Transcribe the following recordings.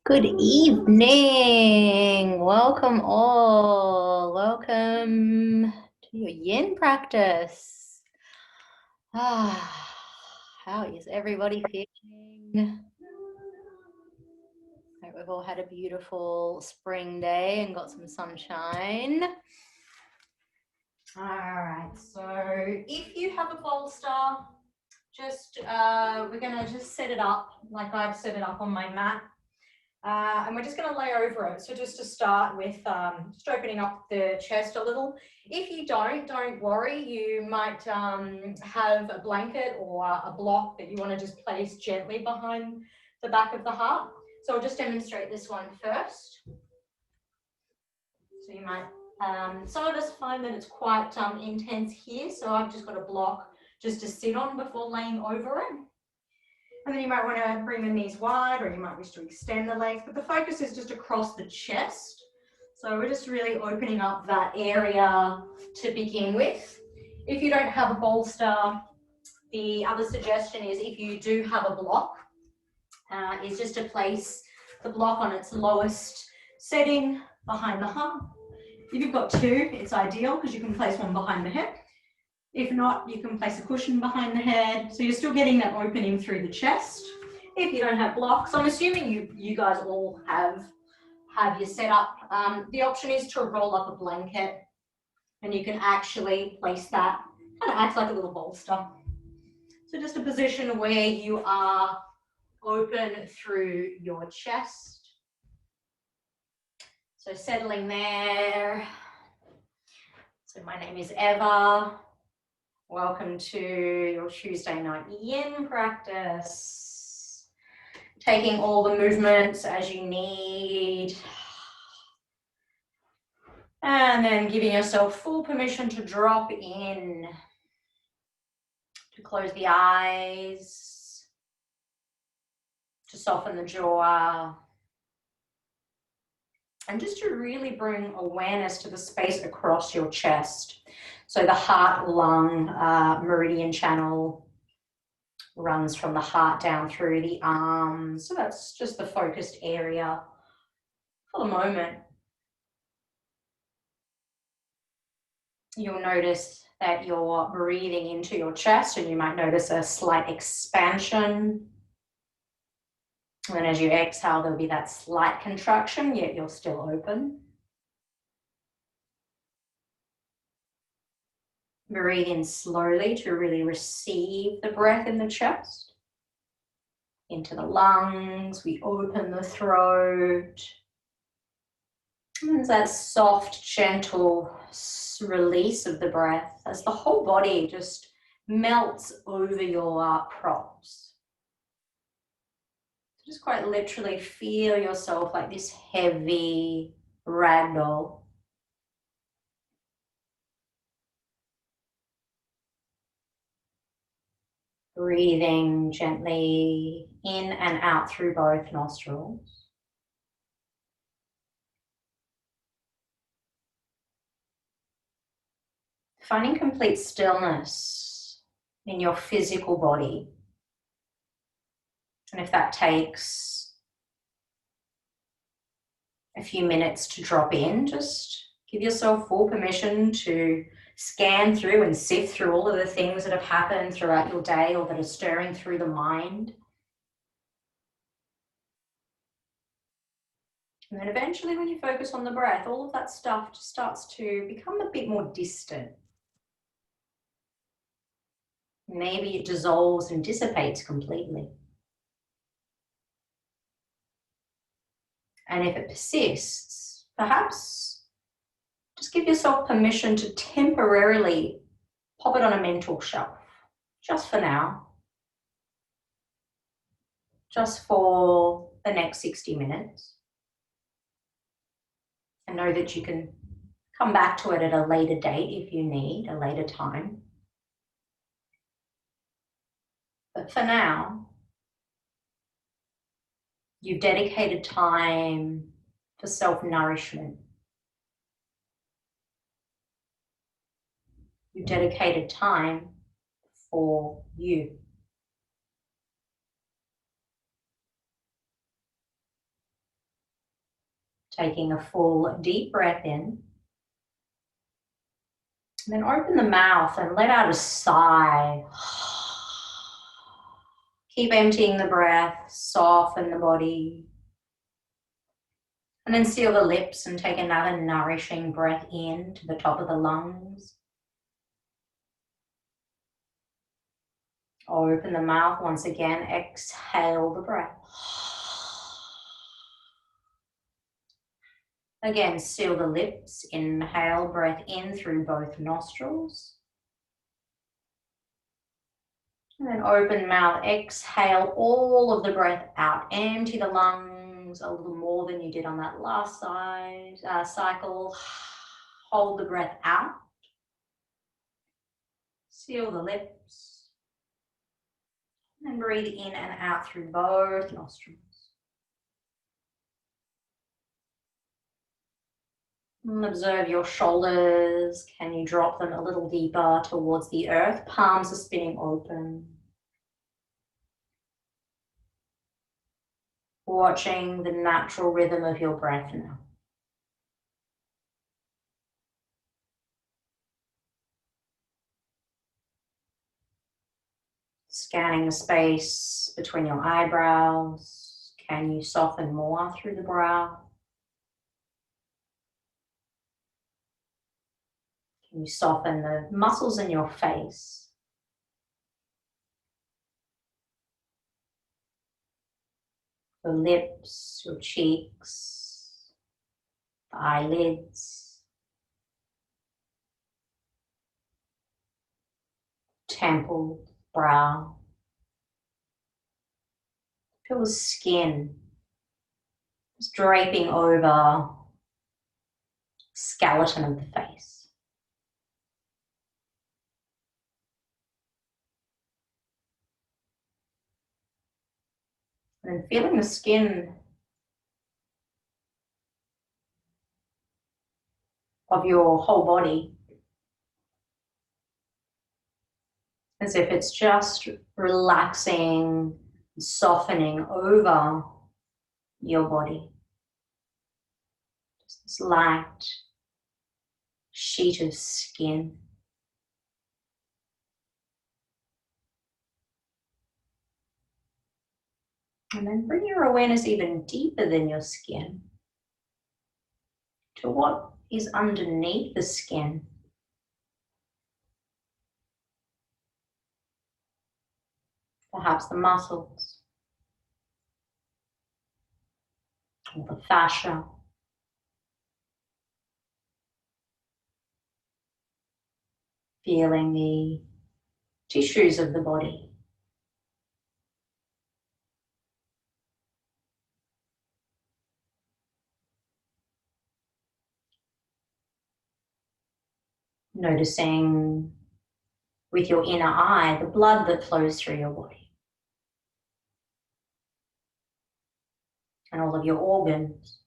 Good evening. Welcome all. Welcome to your yin practice. How is everybody feeling? Hope we've all had a beautiful spring day and got some sunshine. All right, so if you have a bolster, we're gonna just set it up like I've set it up on my mat. And we're just going to lay over it. So just to start with, just opening up the chest a little. If you don't worry. You might have a blanket or a block that you want to just place gently behind the back of the heart. So I'll just demonstrate this one first. So you might, some of us find that it's quite intense here. So I've just got a block just to sit on before laying over it. And then you might want to bring the knees wide, or you might wish to extend the legs, but the focus is just across the chest. So we're just really opening up that area to begin with. If you don't have a bolster, the other suggestion is, if you do have a block, is just to place the block on its lowest setting behind the heart. If you've got two, it's ideal because you can place one behind the hip. If not, you can place a cushion behind the head. So you're still getting that opening through the chest. If you don't have blocks, I'm assuming you guys all have your setup. The option is to roll up a blanket, and you can actually place that, kind of acts like a little bolster. So just a position where you are open through your chest. So settling there. So my name is Eva. Welcome to your Tuesday night yin practice. Taking all the movements as you need. And then giving yourself full permission to drop in. To close the eyes. To soften the jaw. And just to really bring awareness to the space across your chest. So the heart-lung meridian channel runs from the heart down through the arms. So that's just the focused area for the moment. You'll notice that you're breathing into your chest, and you might notice a slight expansion. And then as you exhale, there'll be that slight contraction, yet you're still open. Breathe in slowly to really receive the breath in the chest. Into the lungs, we open the throat. And there's that soft, gentle release of the breath as the whole body just melts over your props. Just quite literally feel yourself like this heavy ragdoll. Breathing gently in and out through both nostrils. Finding complete stillness in your physical body. And if that takes a few minutes to drop in, just give yourself full permission to scan through and sift through all of the things that have happened throughout your day or that are stirring through the mind. And then eventually, when you focus on the breath, all of that stuff just starts to become a bit more distant. Maybe it dissolves and dissipates completely. And if it persists, perhaps just give yourself permission to temporarily pop it on a mental shelf, just for now, just for the next 60 minutes. And know that you can come back to it at a later date if you need, a later time. But for now, you've dedicated time for self-nourishment. You've dedicated time for you. Taking a full deep breath in. And then open the mouth and let out a sigh. Keep emptying the breath, soften the body. And then seal the lips and take another nourishing breath in to the top of the lungs. Open the mouth once again, exhale the breath. Again, seal the lips, inhale, breath in through both nostrils. And then open mouth, exhale all of the breath out. Empty the lungs a little more than you did on that last cycle. Hold the breath out. Seal the lips. And breathe in and out through both nostrils. And observe your shoulders. Can you drop them a little deeper towards the earth? Palms are spinning open. Watching the natural rhythm of your breath now. Scanning the space between your eyebrows. Can you soften more through the brow? Can you soften the muscles in your face? Your lips, your cheeks, the eyelids, temple, brow. Feel the skin just draping over skeleton of the face. And feeling the skin of your whole body as if it's just relaxing, softening over your body. Just this light sheet of skin. And then bring your awareness even deeper than your skin to what is underneath the skin. Perhaps the muscles or the fascia. Feeling the tissues of the body. Noticing with your inner eye the blood that flows through your body. And all of your organs.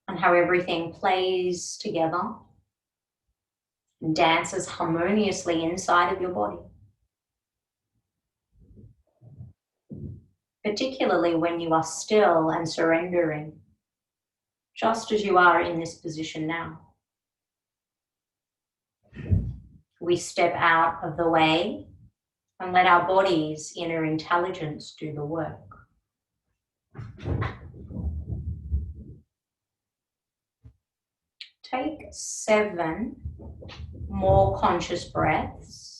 And how everything plays together and dances harmoniously inside of your body. Particularly when you are still and surrendering, just as you are in this position now. We step out of the way and let our body's inner intelligence do the work. Take 7 more conscious breaths.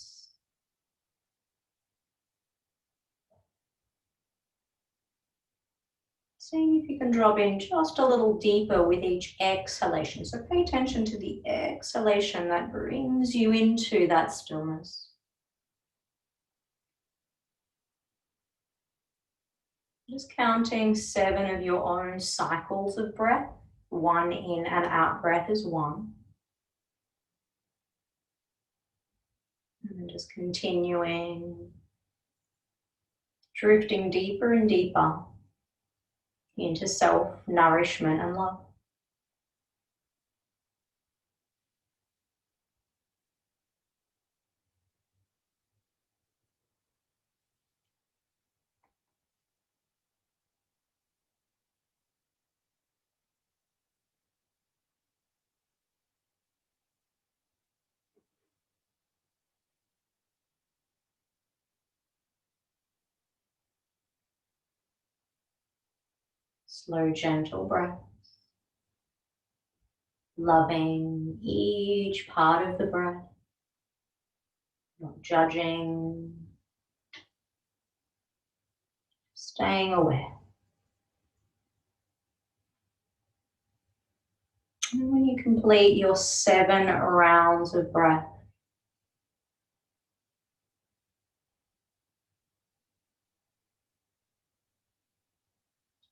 Seeing if you can drop in just a little deeper with each exhalation. So pay attention to the exhalation that brings you into that stillness. Just counting 7 of your own cycles of breath. 1 in and out breath is 1. And just continuing, drifting deeper and deeper into self-nourishment and love. Slow, gentle breath. Loving each part of the breath. Not judging. Staying aware. And when you complete your 7 rounds of breath,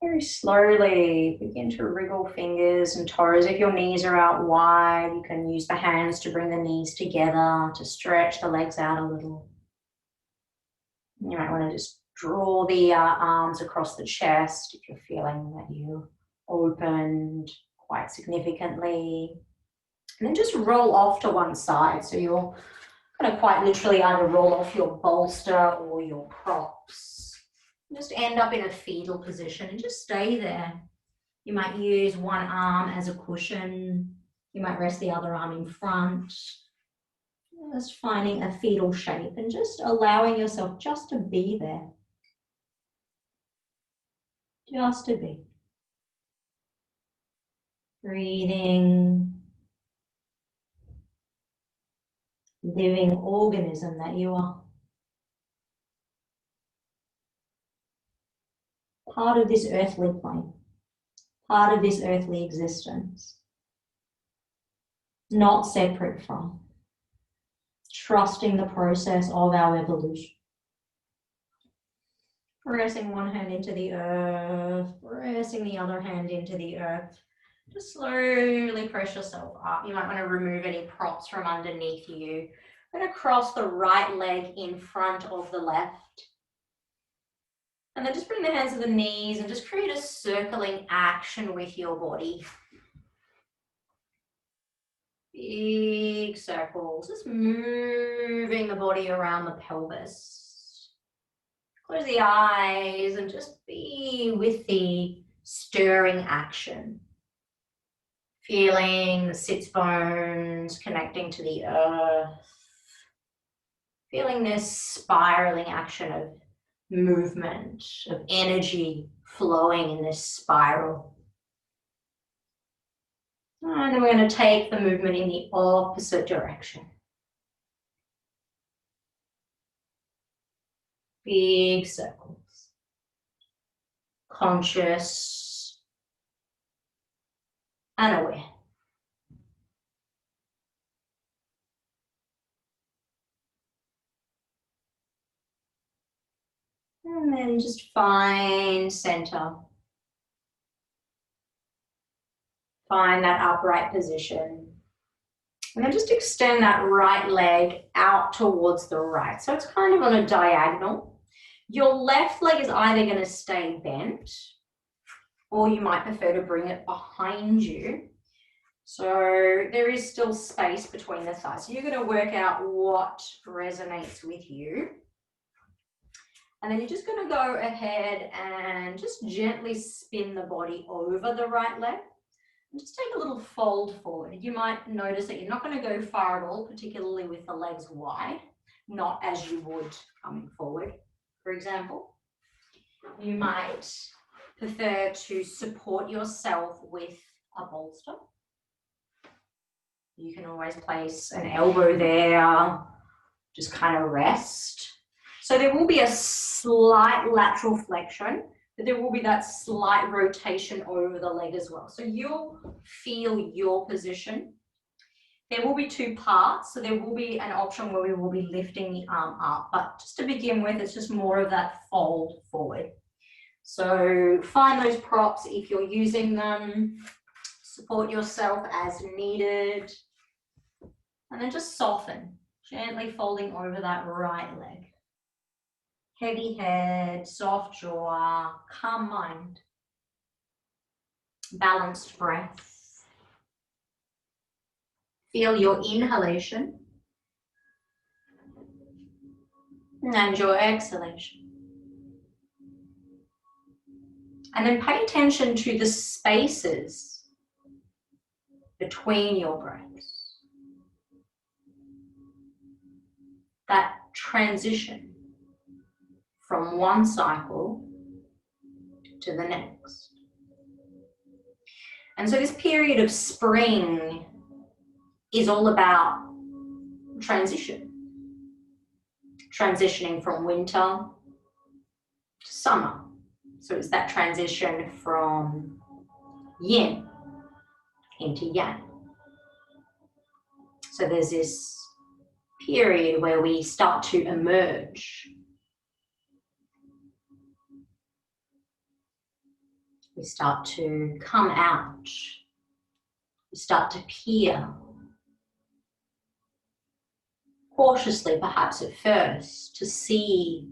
very slowly begin to wriggle fingers and toes. If your knees are out wide, you can use the hands to bring the knees together, to stretch the legs out a little. You might want to just draw the arms across the chest if you're feeling that you opened quite significantly. And then just roll off to one side. So you're going to quite literally either roll off your bolster or your props. Just end up in a fetal position and just stay there. You might use one arm as a cushion. You might rest the other arm in front. Just finding a fetal shape and just allowing yourself just to be there. Just to be. Breathing. Living organism that you are. Part of this earthly plane. Part of this earthly existence. Not separate from. Trusting the process of our evolution. Pressing one hand into the earth, pressing the other hand into the earth. Just slowly press yourself up. You might want to remove any props from underneath you. I'm going to cross the right leg in front of the left. And then just bring the hands to the knees and just create a circling action with your body. Big circles, just moving the body around the pelvis. Close the eyes and just be with the stirring action. Feeling the sits bones connecting to the earth. Feeling this spiraling action of movement, of energy flowing in this spiral. And then we're going to take the movement in the opposite direction. Big circles. Conscious and aware. And then just find center. Find that upright position. And then just extend that right leg out towards the right. So it's kind of on a diagonal. Your left leg is either going to stay bent, or you might prefer to bring it behind you. So there is still space between the thighs. So you're going to work out what resonates with you. And then you're just going to go ahead and just gently spin the body over the right leg. And just take a little fold forward. You might notice that you're not going to go far at all, particularly with the legs wide, not as you would coming forward, for example. You might prefer to support yourself with a bolster. You can always place an elbow there, just kind of rest. So there will be a slight lateral flexion, but there will be that slight rotation over the leg as well. So you'll feel your position. There will be 2 parts, so there will be an option where we will be lifting the arm up, but just to begin with, it's just more of that fold forward. So find those props if you're using them, support yourself as needed, and then just soften, gently folding over that right leg. Heavy head, soft jaw, calm mind, balanced breath. Feel your inhalation and your exhalation. And then pay attention to the spaces between your breaths. That transition from one cycle to the next. And so this period of spring is all about transition. Transitioning from winter to summer. So it's that transition from yin into yang. So there's this period where we start to emerge. We start to come out. We start to peer. Cautiously, perhaps at first, to see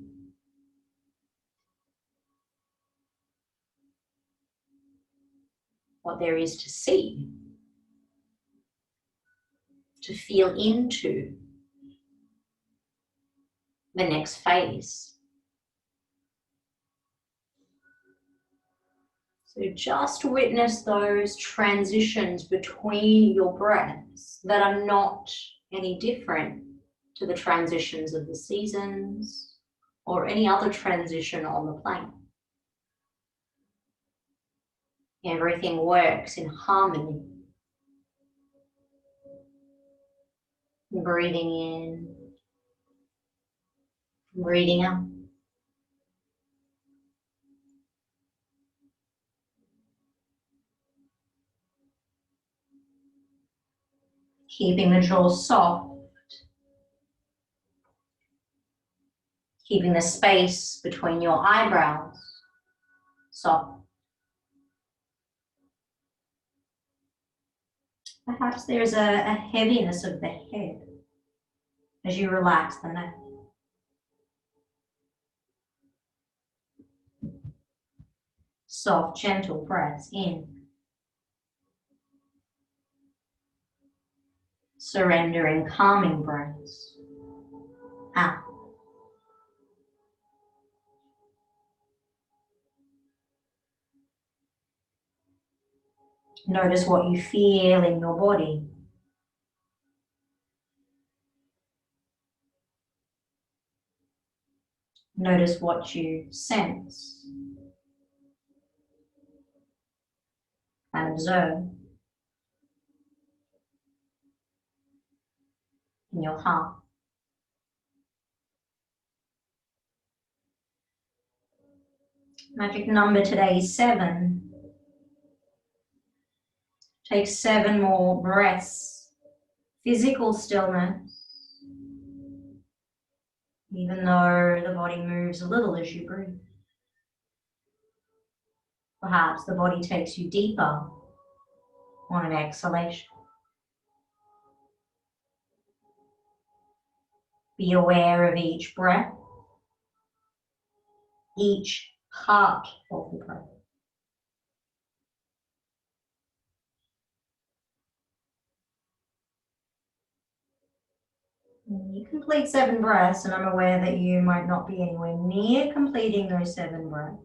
what there is to see, to feel into the next phase. So just witness those transitions between your breaths that are not any different to the transitions of the seasons or any other transition on the planet. Everything works in harmony. Breathing in, breathing out. Keeping the jaw soft. Keeping the space between your eyebrows soft. Perhaps there's a heaviness of the head as you relax the neck. Soft, gentle breaths in. Surrendering, calming breaths out. Notice what you feel in your body. Notice what you sense and observe in your heart. Magic number today is 7. Take 7 more breaths. Physical stillness. Even though the body moves a little as you breathe. Perhaps the body takes you deeper on an exhalation. Be aware of each breath, each part of the breath. You complete 7 breaths, and I'm aware that you might not be anywhere near completing those 7 breaths.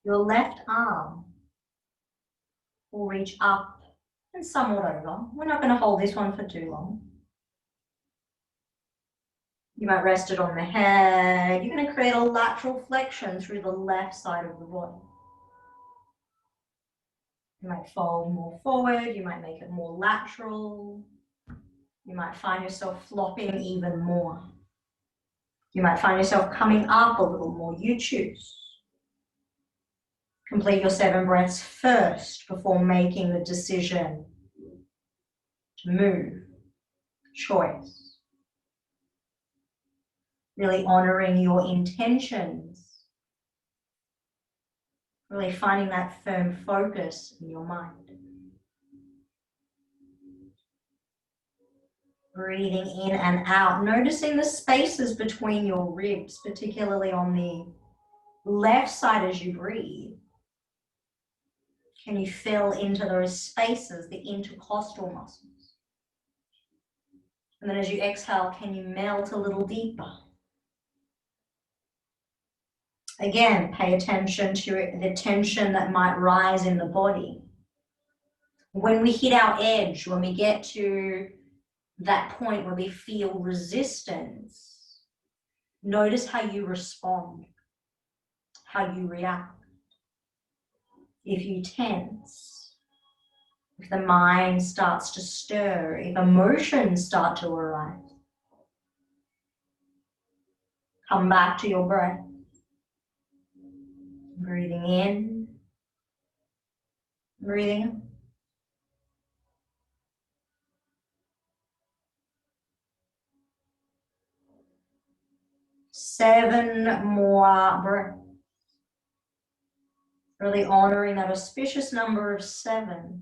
Your left arm will reach up and somewhat over. We're not going to hold this one for too long. You might rest it on the head. You're going to create a lateral flexion through the left side of the body. You might fold more forward. You might make it more lateral. You might find yourself flopping even more. You might find yourself coming up a little more. You choose. Complete your 7 breaths first before making the decision to move. Choice. Really honoring your intentions. Really finding that firm focus in your mind. Breathing in and out. Noticing the spaces between your ribs, particularly on the left side as you breathe. Can you fill into those spaces, the intercostal muscles? And then as you exhale, can you melt a little deeper? Again, pay attention to the tension that might rise in the body. When we hit our edge, when we get to that point where we feel resistance, notice how you respond, how you react. if you tense, if the mind starts to stir, if emotions start to arise. Come back to your breath. Breathing in, breathing out. Seven more breaths. Really honoring that auspicious number of 7.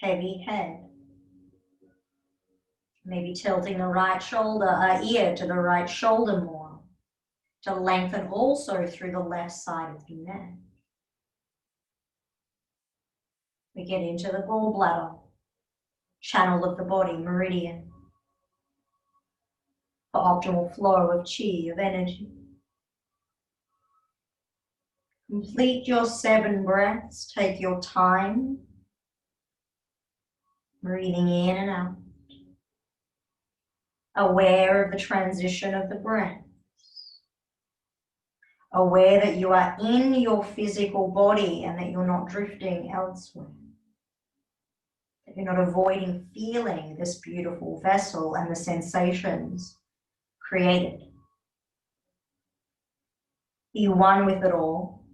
Heavy head. Maybe tilting the right shoulder, ear to the right shoulder more, to lengthen also through the left side of the neck. We get into the gallbladder, channel of the body, meridian, for optimal flow of chi, of energy. Complete your 7 breaths, take your time, breathing in and out. Aware of the transition of the breath. Aware that you are in your physical body and that you're not drifting elsewhere. That you're not avoiding feeling this beautiful vessel and the sensations created. Be one with it all.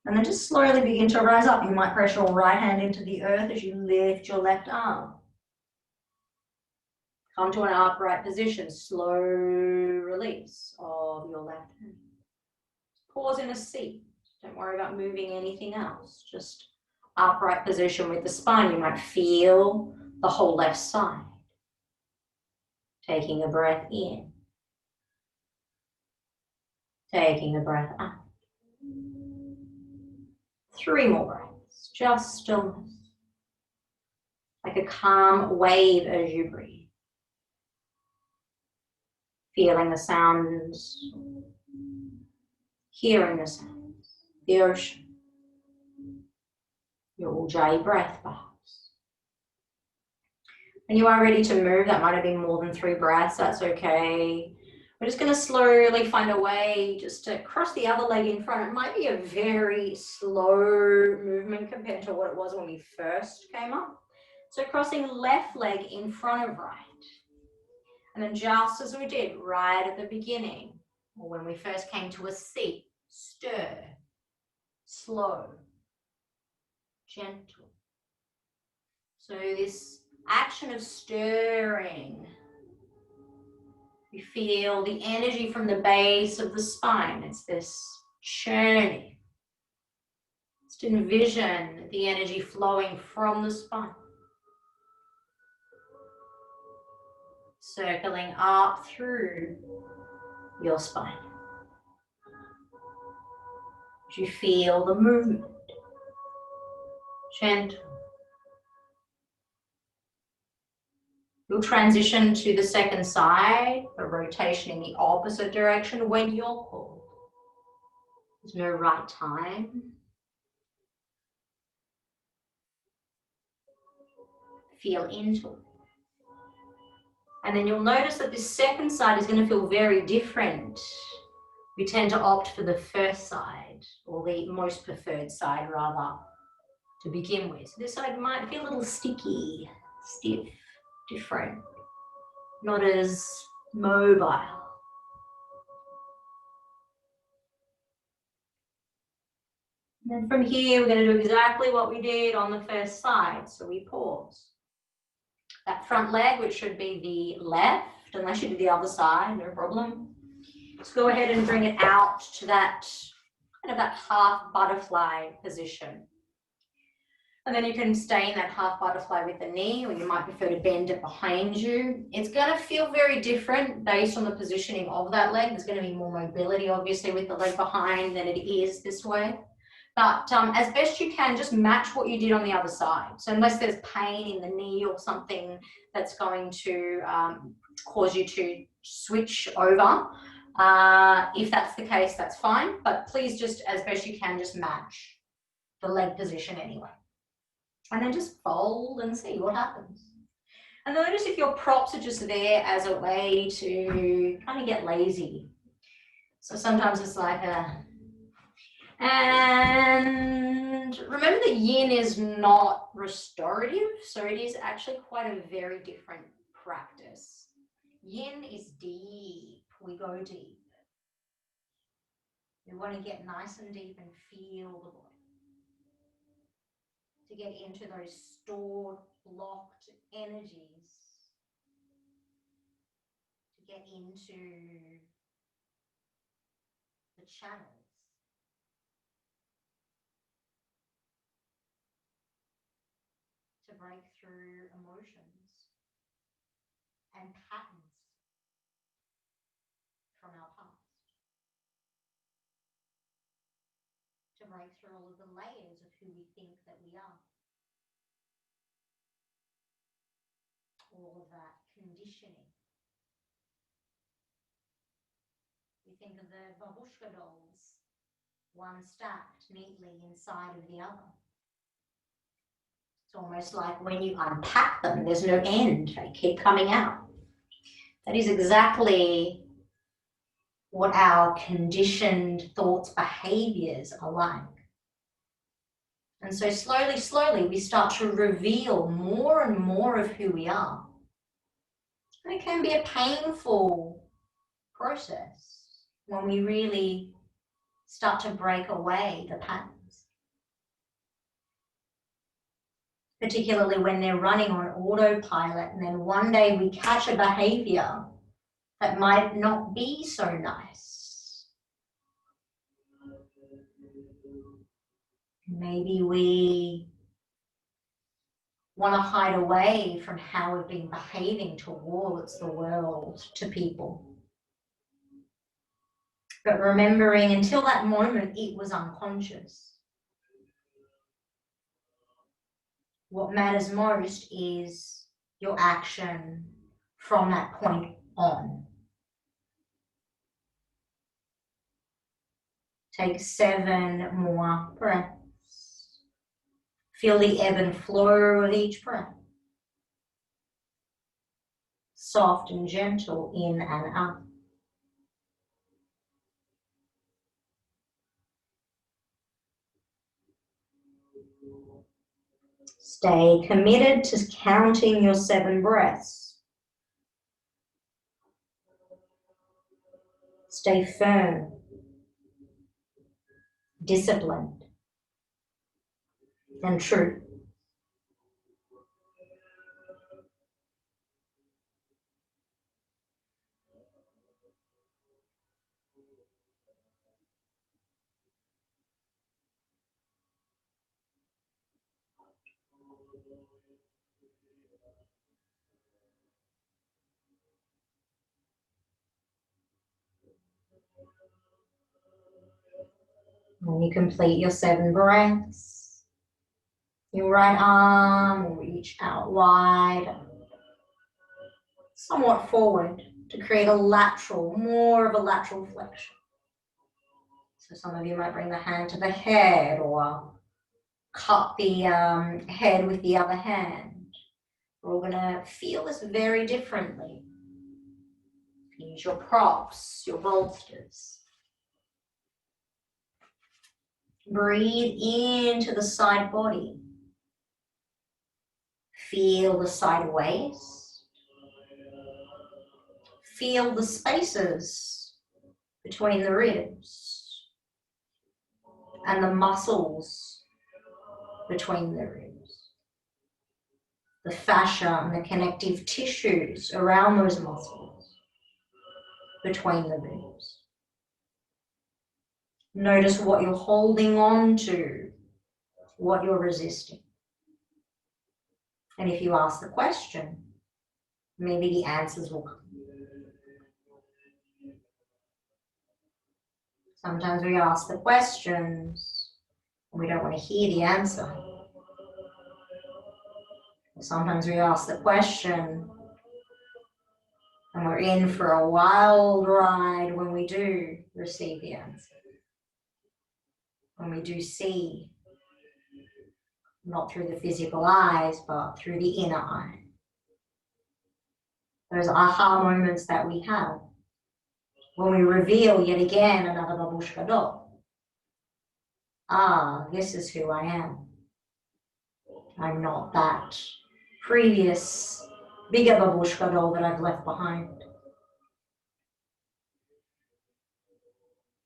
And then just slowly begin to rise up. You might press your right hand into the earth as you lift your left arm. Come to an upright position, slow release of your left hand. Pause in a seat. Don't worry about moving anything else. Just upright position with the spine. You might feel the whole left side. Taking a breath in. Taking a breath out. 3 more breaths. Just stillness. Like a calm wave as you breathe. Feeling the sounds, hearing the sounds, the ocean, your Ujjayi breath perhaps. When you are ready to move, that might have been more than 3 breaths, that's okay. We're just going to slowly find a way just to cross the other leg in front. It might be a very slow movement compared to what it was when we first came up. So crossing left leg in front of right. And then just as we did right at the beginning, or when we first came to a seat, stir, slow, gentle. So this action of stirring, you feel the energy from the base of the spine. It's this churning. Just envision the energy flowing from the spine. Circling up through your spine. You feel the movement. Gentle. You'll transition to the second side, the rotation in the opposite direction when you're called. There's no right time. Feel into it. And then you'll notice that this second side is going to feel very different. We tend to opt for the first side, or the most preferred side rather, to begin with. This side might feel a little sticky, stiff, different, not as mobile. And then from here, we're going to do exactly what we did on the first side. So we pause. That front leg, which should be the left, unless you do the other side, no problem. Just go ahead and bring it out to that kind of that half butterfly position. And then you can stay in that half butterfly with the knee, or you might prefer to bend it behind you. It's going to feel very different based on the positioning of that leg. There's going to be more mobility, obviously, with the leg behind than it is this way. But as best you can, just match what you did on the other side. So unless there's pain in the knee or something that's going to cause you to switch over, if that's the case, that's fine. But please just, as best you can, just match the leg position anyway. And then just fold and see what happens. And notice if your props are just there as a way to kind of get lazy. So sometimes it's like a, and remember that yin is not restorative, so it is actually quite a very different practice. Yin is deep, we go deep. We want to get nice and deep and feel the body. To get into those stored, blocked energies. To get into the channels. To break through emotions and patterns from our past. To break through all of the layers of who we think that we are. All of that conditioning. We think of the babushka dolls, one stacked neatly inside of the other. It's almost like when you unpack them, there's no end, they keep coming out. That is exactly what our conditioned thoughts, behaviors are like. And so slowly, slowly, we start to reveal more and more of who we are. And it can be a painful process when we really start to break away the patterns. Particularly when they're running on autopilot, and then one day we catch a behavior that might not be so nice. Maybe we want to hide away from how we've been behaving towards the world, to people. But remembering until that moment, it was unconscious. What matters most is your action from that point on. Take 7 more breaths. Feel the ebb and flow of each breath. Soft and gentle in and out. Stay committed to counting your 7 breaths. Stay firm, disciplined, and true. When you complete your 7 breaths, your right arm will reach out wide, somewhat forward, to create a lateral, more of a lateral flexion. So some of you might bring the hand to the head or cup the head with the other hand. We're all going to feel this very differently. Use your props, your bolsters. Breathe into the side body. Feel the side waist. Feel the spaces between the ribs and the muscles between the ribs. The fascia and the connective tissues around those muscles between the ribs. Notice what you're holding on to, what you're resisting. And if you ask the question, maybe the answers will come. Sometimes we ask the questions and we don't want to hear the answer. Sometimes we ask the question and we're in for a wild ride when we do receive the answer. When we do see, not through the physical eyes, but through the inner eye. Those aha moments that we have when we reveal yet again another babushka doll. Ah, this is who I am. I'm not that previous bigger babushka doll that I've left behind.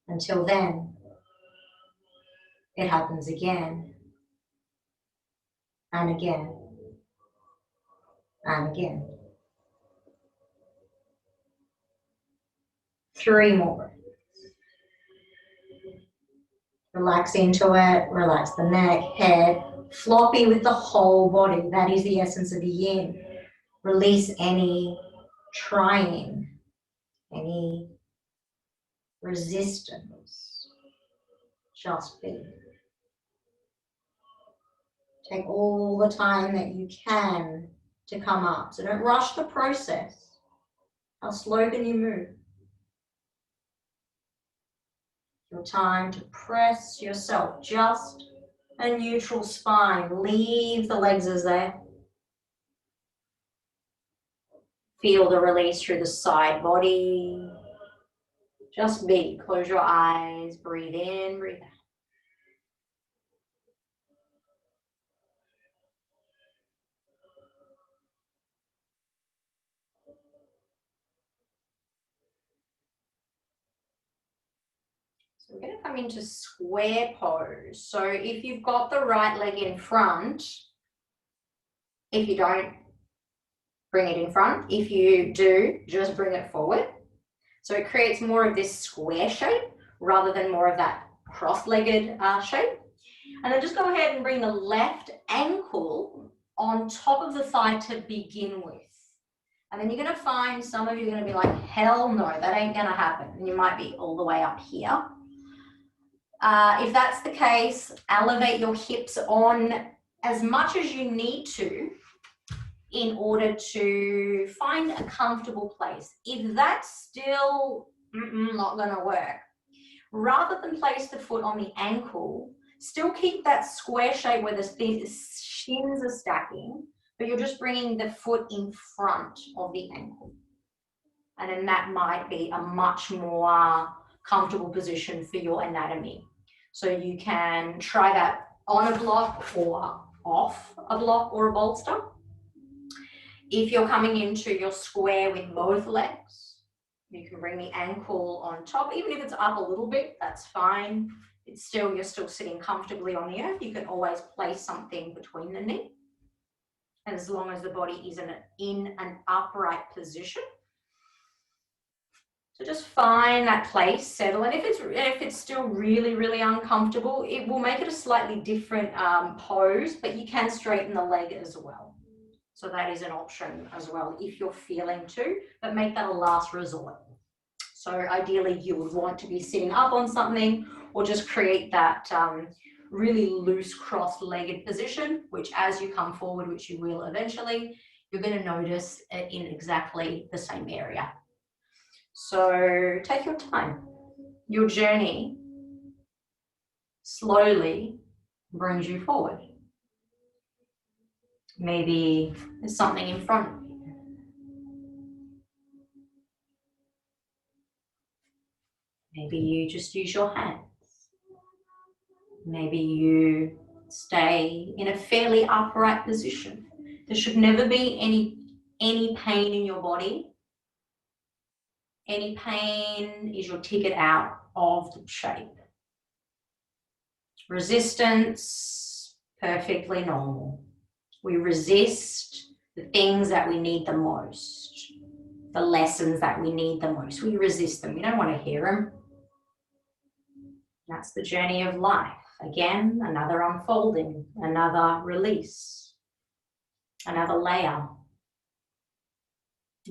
Until then, it happens again and again and again. 3 more. Relax into it, relax the neck, head, floppy with the whole body. That is the essence of the yin. Release any trying, any resistance. Just be. Take all the time that you can to come up. So don't rush the process. How slow can you move? Your time to press yourself, just a neutral spine. Leave the legs as there. Feel the release through the side body. Just be. Close your eyes, breathe in, breathe out. So we're going to come into square pose. So if you've got the right leg in front, if you don't, bring it in front. If you do, just bring it forward. So it creates more of this square shape rather than more of that cross-legged shape. And then just go ahead and bring the left ankle on top of the thigh to begin with. And then you're going to find some of you are going to be like, hell no, that ain't going to happen. And you might be all the way up here. If that's the case, elevate your hips on as much as you need to in order to find a comfortable place. If that's still not going to work, rather than place the foot on the ankle, still keep that square shape where the shins are stacking, but you're just bringing the foot in front of the ankle. And then that might be a much more comfortable position for your anatomy. So you can try that on a block or off a block or a bolster. If you're coming into your square with both legs, you can bring the ankle on top. Even if it's up a little bit, that's fine. You're still sitting comfortably on the earth. You can always place something between the knee. And as long as the body is in an upright position. So just find that place, settle. And if it's still really, really uncomfortable, it will make it a slightly different pose, but you can straighten the leg as well. So that is an option as well if you're feeling to, but make that a last resort. So ideally you would want to be sitting up on something or just create that really loose cross-legged position, which as you come forward, which you will eventually, you're going to notice it in exactly the same area. So take your time. Your journey slowly brings you forward. Maybe there's something in front of you. Maybe you just use your hands. Maybe you stay in a fairly upright position. There should never be any pain in your body. Any pain is your ticket out of the shape. Resistance, perfectly normal. We resist the things that we need the most, the lessons that we need the most. We resist them. We don't want to hear them. That's the journey of life. Again, another unfolding, another release, another layer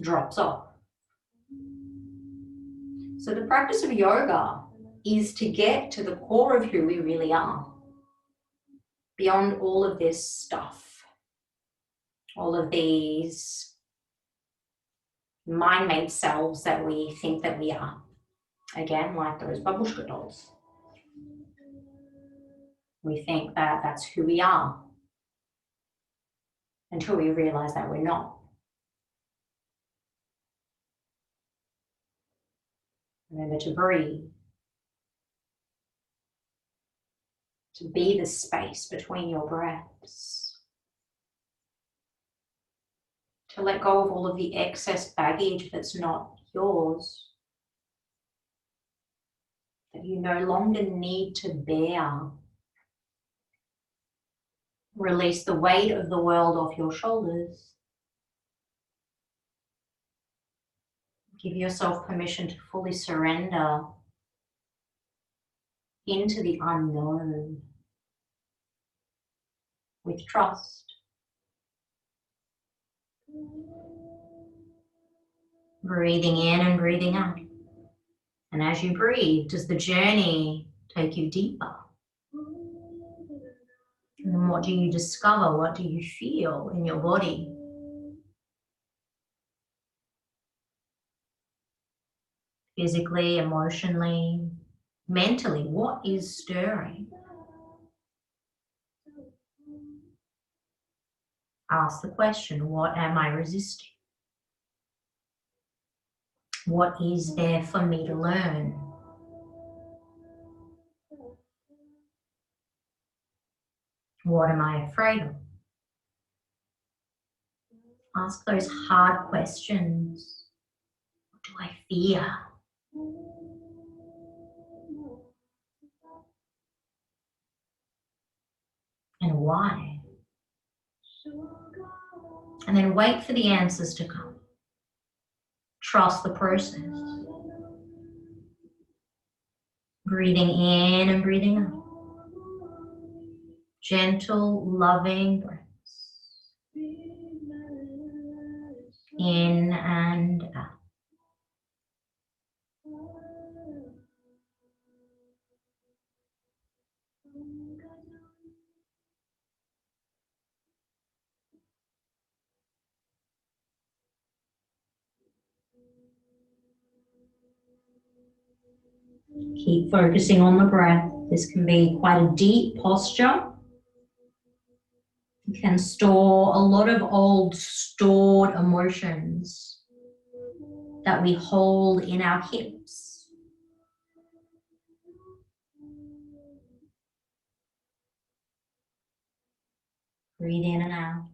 drops off. So the practice of yoga is to get to the core of who we really are, beyond all of this stuff, all of these mind-made selves that we think that we are. Again, like those babushka dolls. We think that that's who we are until we realize that we're not. Remember to breathe. To be the space between your breaths. To let go of all of the excess baggage that's not yours, that you no longer need to bear. Release the weight of the world off your shoulders. Give yourself permission to fully surrender into the unknown with trust. Breathing in and breathing out. And as you breathe, does the journey take you deeper? And what do you discover? What do you feel in your body? Physically, emotionally, mentally, what is stirring? Ask the question, what am I resisting? What is there for me to learn? What am I afraid of? Ask those hard questions. What do I fear? And why? And then wait for the answers to come. Trust the process. Breathing in and breathing out. Gentle, loving breaths. In and out. Keep focusing on the breath. This can be quite a deep posture. You can store a lot of old stored emotions that we hold in our hips. Breathe in and out.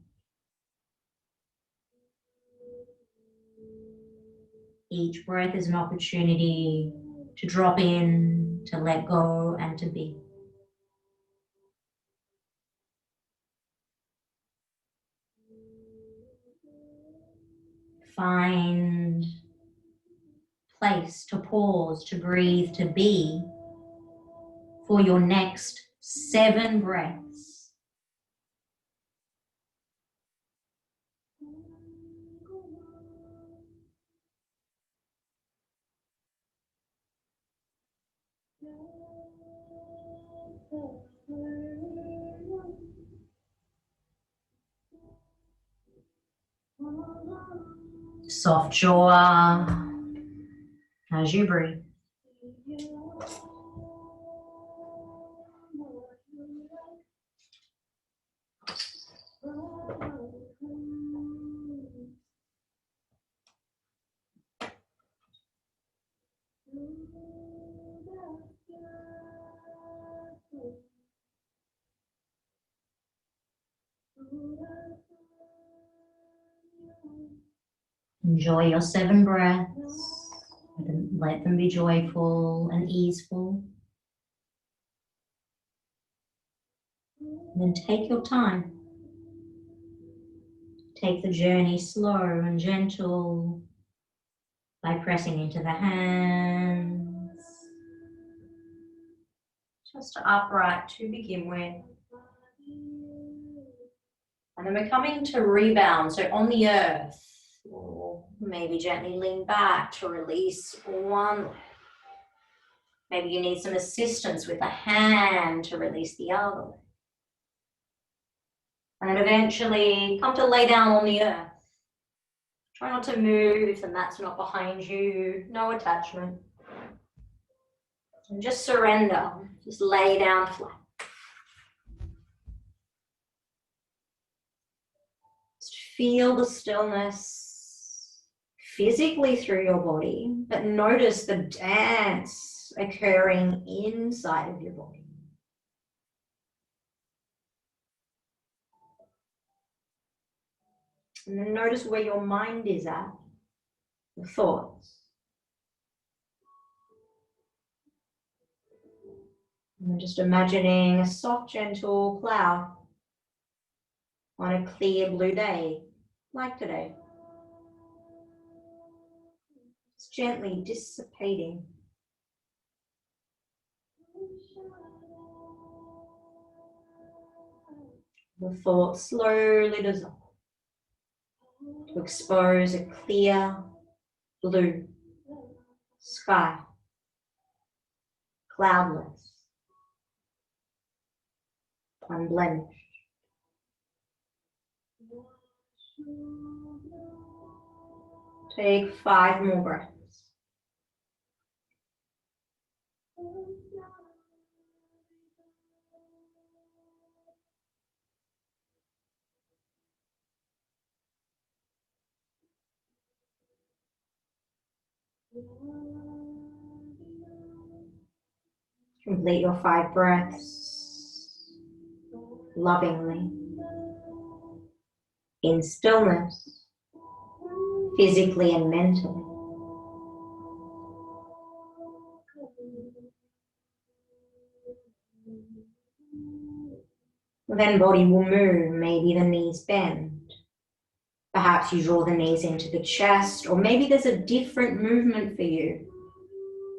Each breath is an opportunity to drop in, to let go, and to be. Find place to pause, to breathe, to be for your next 7 breaths. Soft jaw as you breathe. Enjoy your 7 breaths. Let them be joyful and easeful. And then take your time. Take the journey slow and gentle by pressing into the hands. Just upright to begin with. And then we're coming to rebound, so on the earth. Or maybe gently lean back to release one leg. Maybe you need some assistance with a hand to release the other leg. And then eventually come to lay down on the earth. Try not to move if the mat's not behind you. No attachment. And just surrender. Just lay down flat. Just feel the stillness. physically through your body, but notice the dance occurring inside of your body. And then notice where your mind is at, the thoughts. And just imagining a soft, gentle cloud on a clear blue day, like today. It's gently dissipating. The thoughts slowly dissolve to expose a clear blue sky, cloudless, unblemished. Take 5 more breaths. Complete your 5 breaths lovingly, in stillness, physically and mentally. Then body will move, maybe the knees bend. Perhaps you draw the knees into the chest, or maybe there's a different movement for you.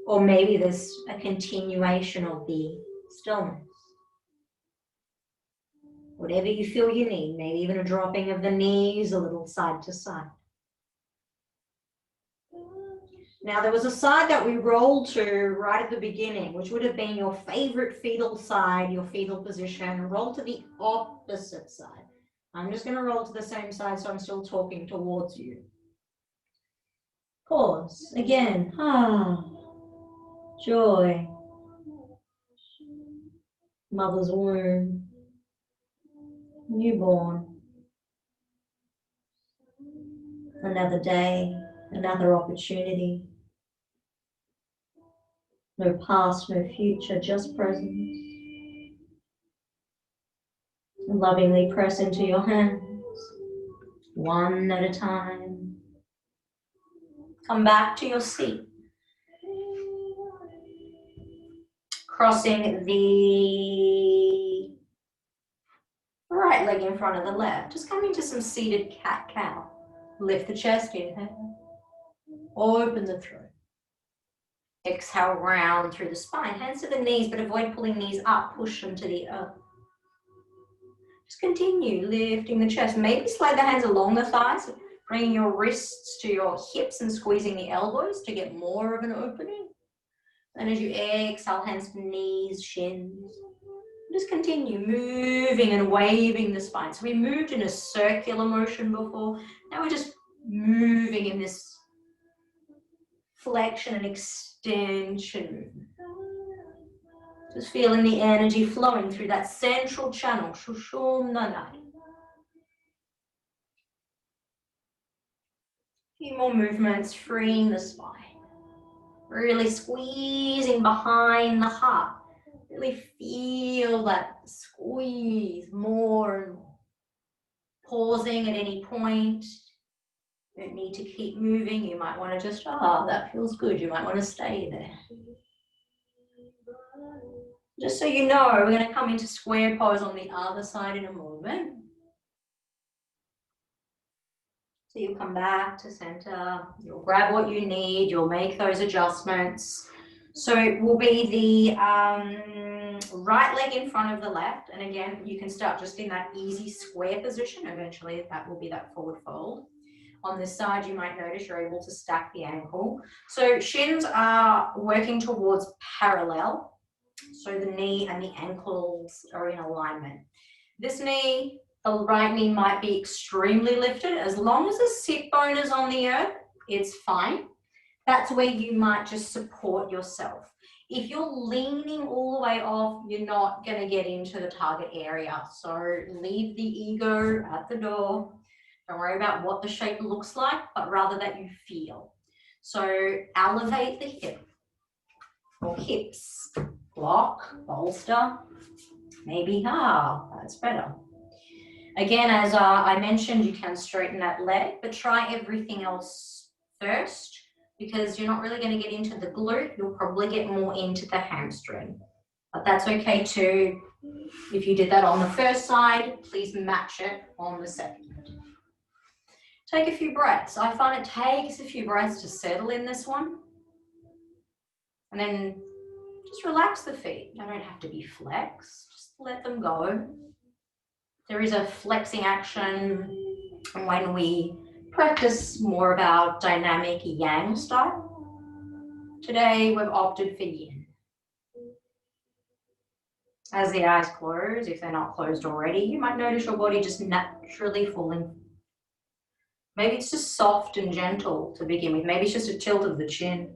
Or maybe there's a continuation of the stillness. Whatever you feel you need, maybe even a dropping of the knees a little side to side. Now there was a side that we rolled to right at the beginning, which would have been your favorite fetal side, your fetal position. Roll to the opposite side. I'm just going to roll to the same side so I'm still talking towards you. Pause. Again. Joy. Mother's womb. Newborn. Another day. Another opportunity. No past, no future, just present. Lovingly press into your hands, one at a time. Come back to your seat. Crossing the right leg in front of the left. Just coming to some seated cat-cow. Lift the chest, inhale. Open the throat. Exhale, round through the spine. Hands to the knees, but avoid pulling knees up. Push them to the earth. Just continue lifting the chest. Maybe slide the hands along the thighs, bringing your wrists to your hips and squeezing the elbows to get more of an opening. And as you exhale, hands to knees, shins. Just continue moving and waving the spine. So we moved in a circular motion before. Now we're just moving in this flexion and extension movement. Just feeling the energy flowing through that central channel, Sushumna Nadi. A few more movements, freeing the spine. Really squeezing behind the heart. Really feel that squeeze more and more. Pausing at any point. You don't need to keep moving. You might want to just, that feels good. You might want to stay there. Just so you know, we're going to come into square pose on the other side in a moment. So you'll come back to center, you'll grab what you need, you'll make those adjustments. So it will be the right leg in front of the left. And again, you can start just in that easy square position. Eventually that will be that forward fold. On this side, you might notice you're able to stack the ankle. So shins are working towards parallel. So the knee and the ankles are in alignment. This knee, the right knee might be extremely lifted. As long as the sit bone is on the earth, it's fine. That's where you might just support yourself. If you're leaning all the way off, you're not going to get into the target area. So leave the ego at the door. Don't worry about what the shape looks like, but rather that you feel. So elevate the hip or hips, block, bolster, maybe, that's better. Again, as I mentioned, you can straighten that leg, but try everything else first because you're not really going to get into the glute. You'll probably get more into the hamstring, but that's okay too. If you did that on the first side, please match it on the second. Take a few breaths. I find it takes a few breaths to settle in this one. And then just relax the feet. They don't have to be flexed. Just let them go. There is a flexing action when we practice more about dynamic yang style. Today we've opted for yin. As the eyes close, if they're not closed already, you might notice your body just naturally falling. Maybe it's just soft and gentle to begin with. Maybe it's just a tilt of the chin.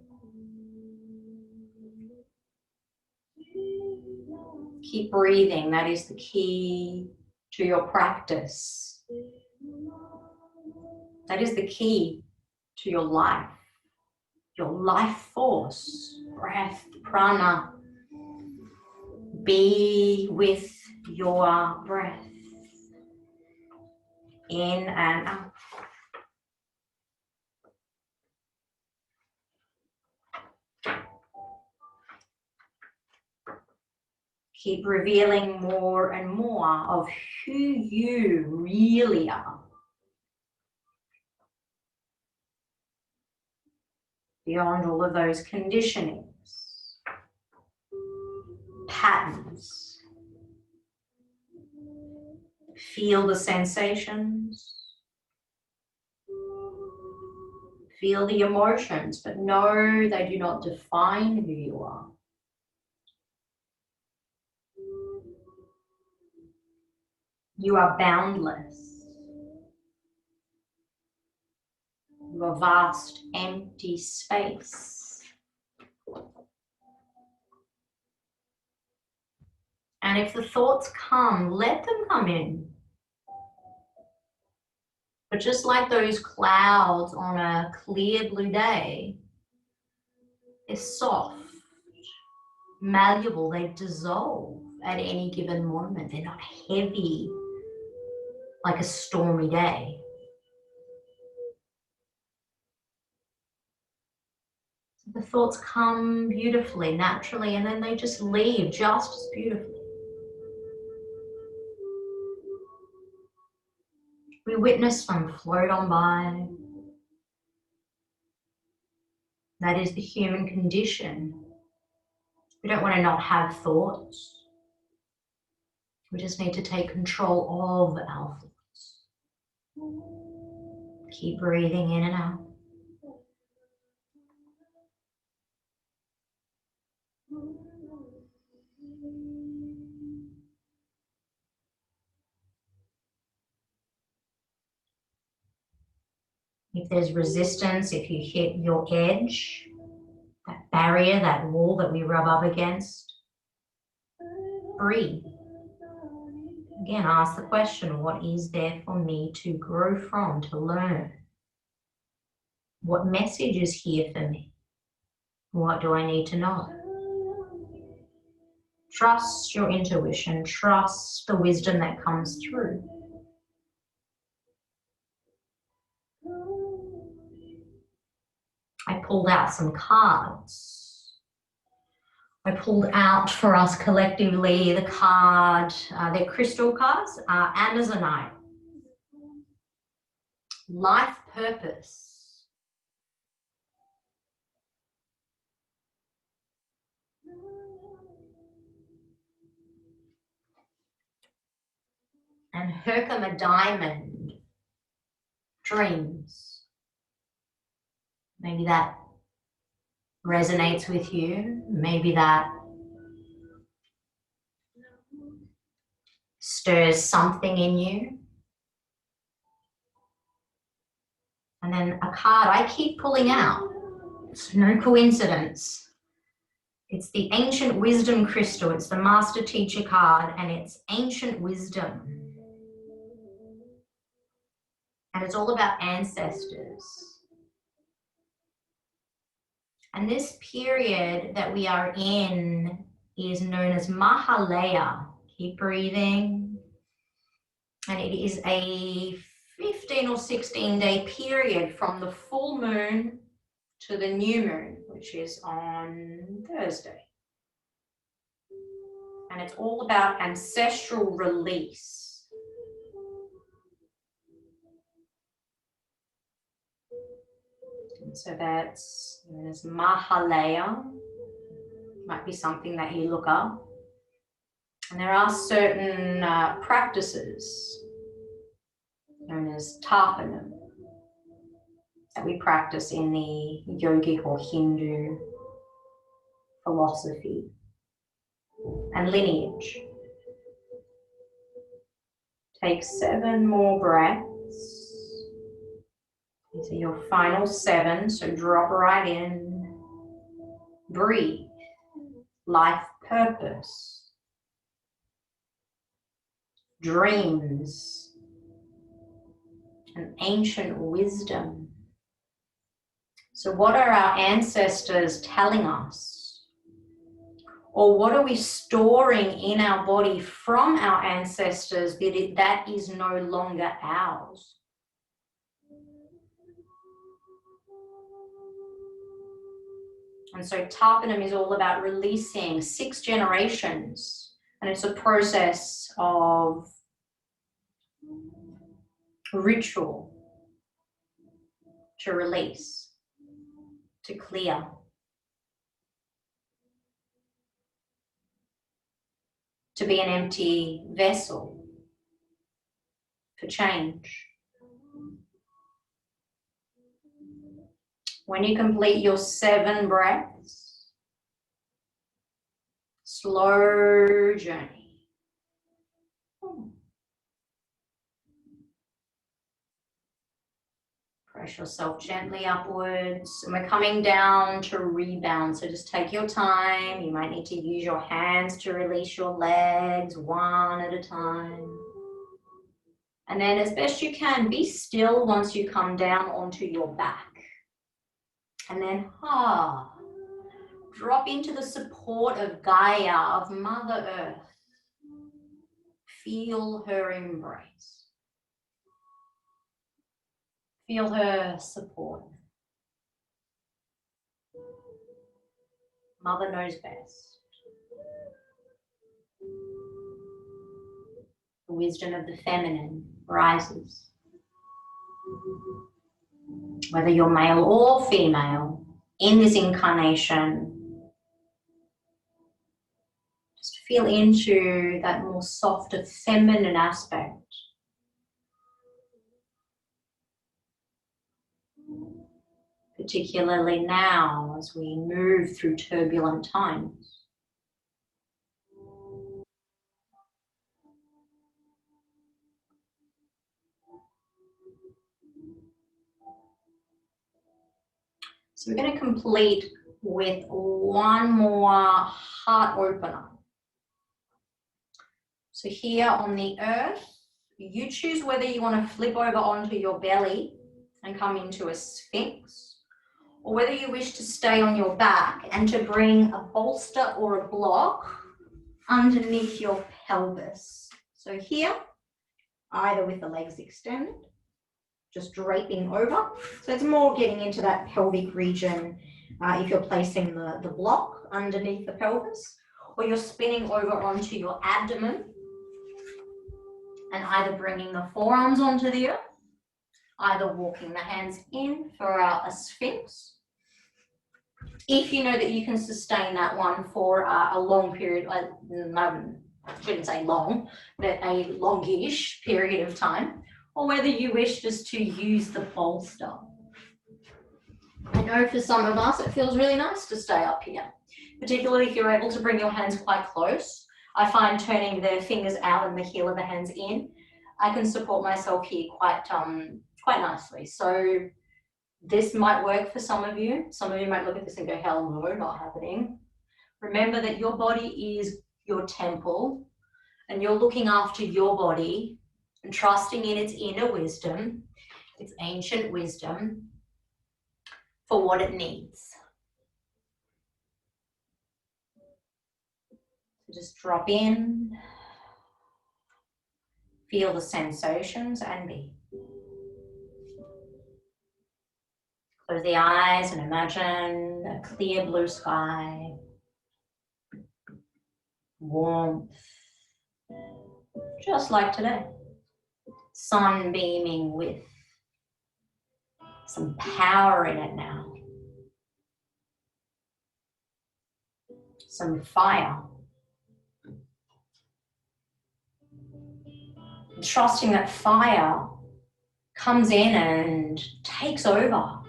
Keep breathing. That is the key to your practice. That is the key to your life force, breath, prana. Be with your breath. In and out. Keep revealing more and more of who you really are. Beyond all of those conditionings, patterns. Feel the sensations. Feel the emotions, but know they do not define who you are. You are boundless. You are vast, empty space. And if the thoughts come, let them come in. But just like those clouds on a clear blue day, they're soft, malleable, they dissolve at any given moment. They're not heavy like a stormy day. The thoughts come beautifully, naturally, and then they just leave just as beautifully. We witness them float on by. That is the human condition. We don't want to not have thoughts. We just need to take control of our thoughts. Keep breathing in and out. If there's resistance, if you hit your edge, that barrier, that wall that we rub up against, breathe. Again, ask the question, what is there for me to grow from, to learn? What message is here for me? What do I need to know? Trust your intuition, trust the wisdom that comes through. I pulled out some cards. I pulled out for us collectively the card, they're crystal cards, Amazonite. Life purpose. And Herkimer Diamond, dreams. Maybe that resonates with you. Maybe that stirs something in you. And then a card I keep pulling out. It's no coincidence. It's the Ancient Wisdom Crystal. It's the Master Teacher card, and it's Ancient Wisdom. And it's all about ancestors. And this period that we are in is known as Mahalaya. Keep breathing. And it is a 15 or 16-day period from the full moon to the new moon, which is on Thursday. And it's all about ancestral release. And so that's known as Mahalaya. Might be something that you look up. And there are certain practices known as Tarpanam that we practice in the yogic or Hindu philosophy and lineage. Take 7 more breaths. These are your final 7, so drop right in. Breathe. Life purpose. Dreams. And ancient wisdom. So what are our ancestors telling us? Or what are we storing in our body from our ancestors that is no longer ours? And so Tarpanam is all about releasing 6 generations. And it's a process of ritual to release, to clear. To be an empty vessel for change. When you complete your 7 breaths, slow journey. Press yourself gently upwards, and we're coming down to rebound. So just take your time. You might need to use your hands to release your legs one at a time. And then as best you can, be still once you come down onto your back. And then drop into the support of Gaia, of Mother Earth. Feel her embrace. Feel her support. Mother knows best. The wisdom of the feminine rises. Whether you're male or female, in this incarnation, just feel into that more softer feminine aspect. Particularly now as we move through turbulent times. So we're going to complete with one more heart opener. So here on the earth, you choose whether you want to flip over onto your belly and come into a sphinx, or whether you wish to stay on your back and to bring a bolster or a block underneath your pelvis. So here, either with the legs extended, just draping over. So it's more getting into that pelvic region if you're placing the block underneath the pelvis, or you're spinning over onto your abdomen and either bringing the forearms onto the earth, either walking the hands in for a sphinx. If you know that you can sustain that one for a long period, I shouldn't say long, but a longish period of time, or whether you wish just to use the bolster. I know for some of us it feels really nice to stay up here, particularly if you're able to bring your hands quite close. I find turning the fingers out and the heel of the hands in, I can support myself here quite nicely. So this might work for some of you. Some of you might look at this and go, hell no, not happening. Remember that your body is your temple and you're looking after your body and trusting in its inner wisdom. its ancient wisdom for what it needs. So just drop in, feel the sensations and be. Close the eyes and imagine a clear blue sky, warmth, just like today. Sun beaming with some power in it now. Some fire. Trusting that fire comes in and takes over,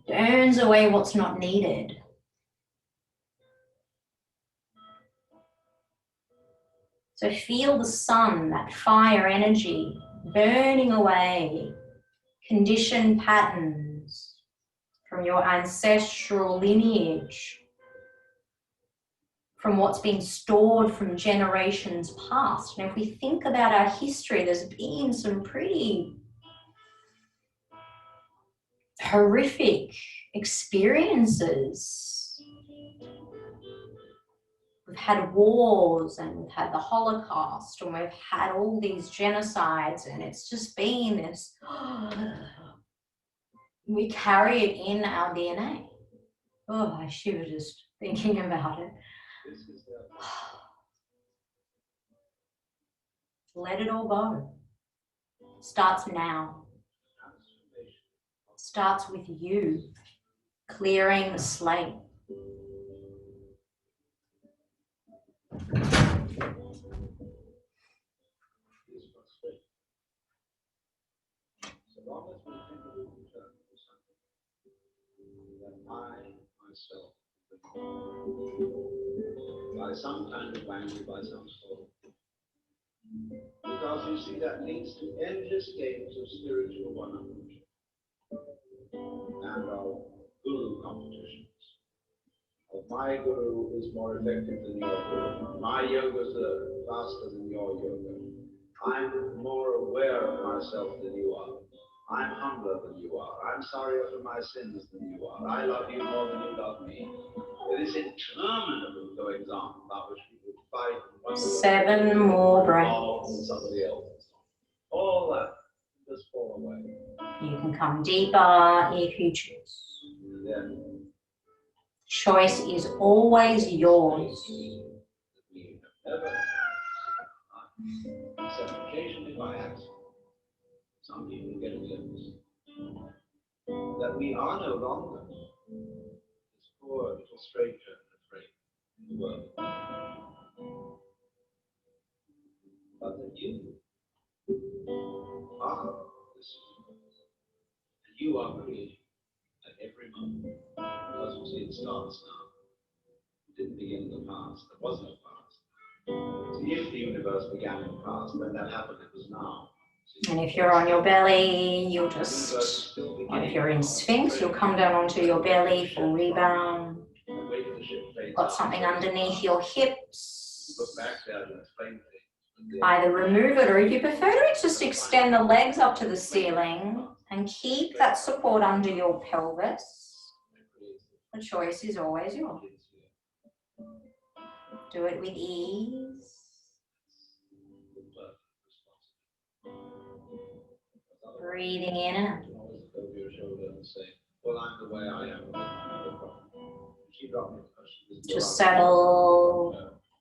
burns away what's not needed. So feel the sun, that fire energy, burning away conditioned patterns from your ancestral lineage, from what's been stored from generations past. And if we think about our history, there's been some pretty horrific experiences. We've had wars and we've had the Holocaust and we've had all these genocides, and it's just been this, we carry it in our DNA. Oh, I shiver just thinking about it. Let it all go. Starts now. Starts with you clearing the slate. So long as we think of it in terms of something that I, myself, by some kind of language, by some soul. Because you see, that leads to endless games of spiritual one-upmanship and of guru competitions. My guru is more effective than your guru. My yogas are faster than your yoga. I'm more aware of myself than you are. I'm humbler than you are. I'm sorrier for my sins than you are. I love you more than you love me. It is interminable goings on about which we would fight. 7 more breaths. Somebody else. All that just fall away. You can come deeper if you choose. And then choice is always yours. We have never, except occasionally by accident, some people get a glimpse that we are no longer this poor little stranger afraid in the world, but that you are this universe, and you are creating at every moment. Because you see, it starts now. It didn't begin in the past. There was no past. See, if the universe began in the past, when that happened, it was now. And if you're on your belly, you'll just, or if you're in Sphinx, you'll come down onto your belly for rebound. Got something underneath your hips. Either remove it, or if you prefer to just extend the legs up to the ceiling and keep that support under your pelvis. The choice is always yours. Do it with ease. Breathing in and out. Just settle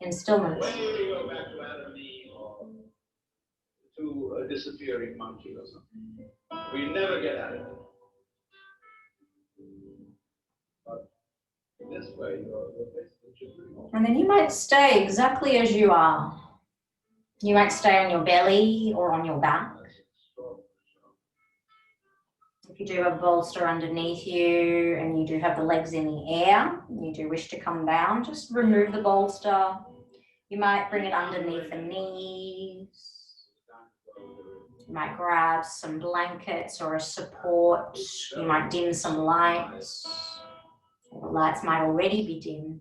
in stillness. To a disappearing monkey or something. We never get at it. But in this way, you're basically jittering. And then you might stay exactly as you are. You might stay on your belly or on your back. If you do have a bolster underneath you and you do have the legs in the air, and you do wish to come down, just remove the bolster. You might bring it underneath the knees. You might grab some blankets or a support. You might dim some lights. The lights might already be dim.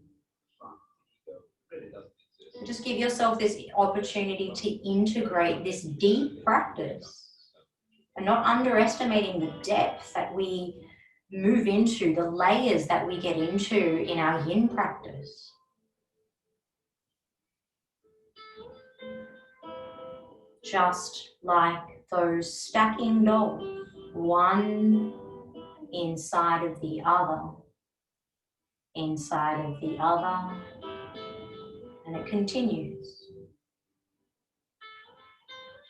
Just give yourself this opportunity to integrate this deep practice and not underestimating the depth that we move into, the layers that we get into in our yin practice. Just like those stacking dolls, one inside of the other, inside of the other, and it continues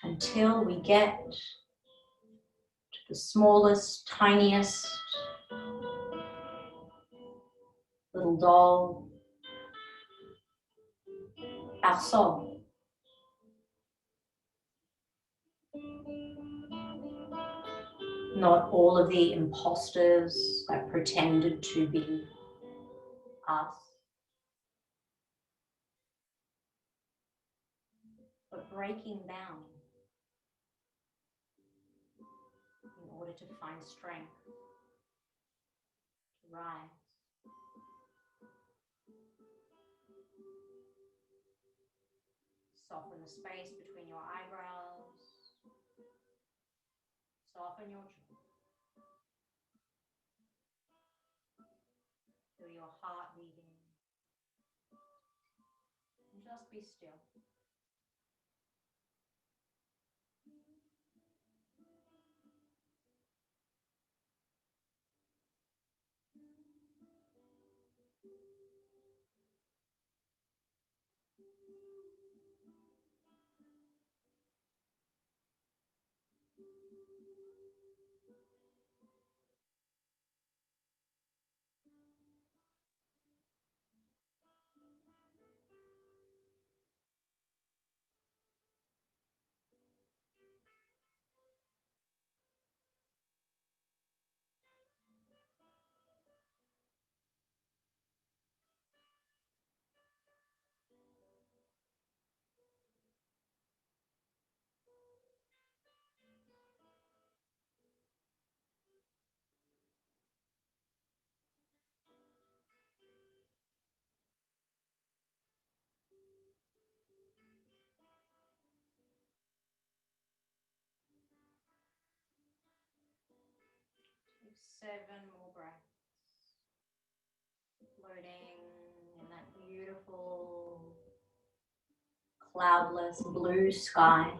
until we get to the smallest, tiniest little doll, our soul. Not all of the imposters that pretended to be us, but breaking down in order to find strength, to rise. Soften the space between your eyebrows, soften your jaw. Feel your heart beating, and just be still. Take 7 more breaths, floating in that beautiful, cloudless blue sky.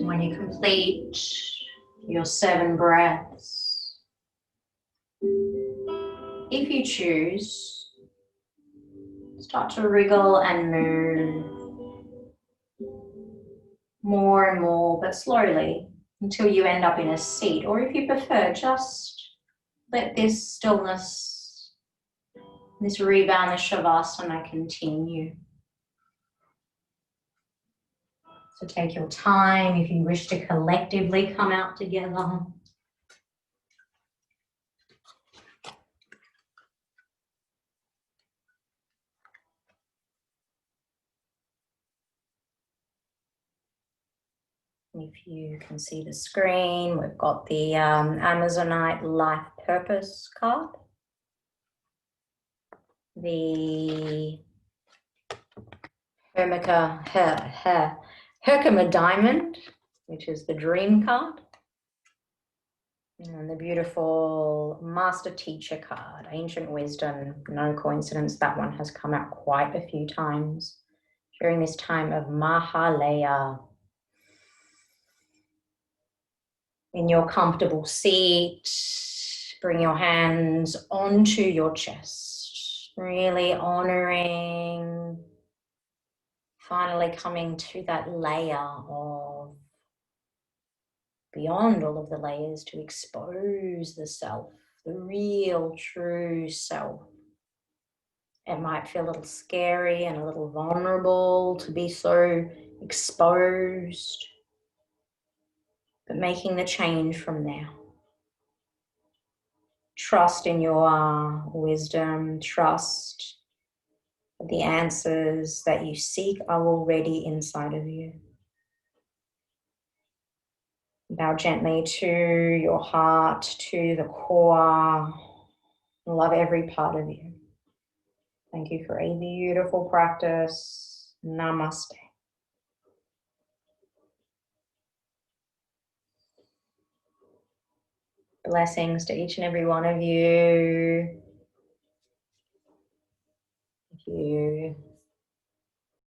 When you complete your 7 breaths, if you choose, start to wriggle and move more and more, but slowly, until you end up in a seat. Or if you prefer, just let this stillness, this rebound, this shavasana continue. So take your time if you wish to collectively come out together. If you can see the screen, we've got the Amazonite Life Purpose card, the Herkimer Diamond, which is the Dream card, and the beautiful Master Teacher card, Ancient Wisdom. No coincidence, that one has come out quite a few times during this time of Mahalaya. In your comfortable seat, bring your hands onto your chest, really honoring, finally coming to that layer of beyond all of the layers to expose the self, the real, true self. It might feel a little scary and a little vulnerable to be so exposed, but making the change from there. Trust in your wisdom, trust that the answers that you seek are already inside of you. Bow gently to your heart, to the core. Love every part of you. Thank you for a beautiful practice. Namaste. Blessings to each and every one of you. Thank you.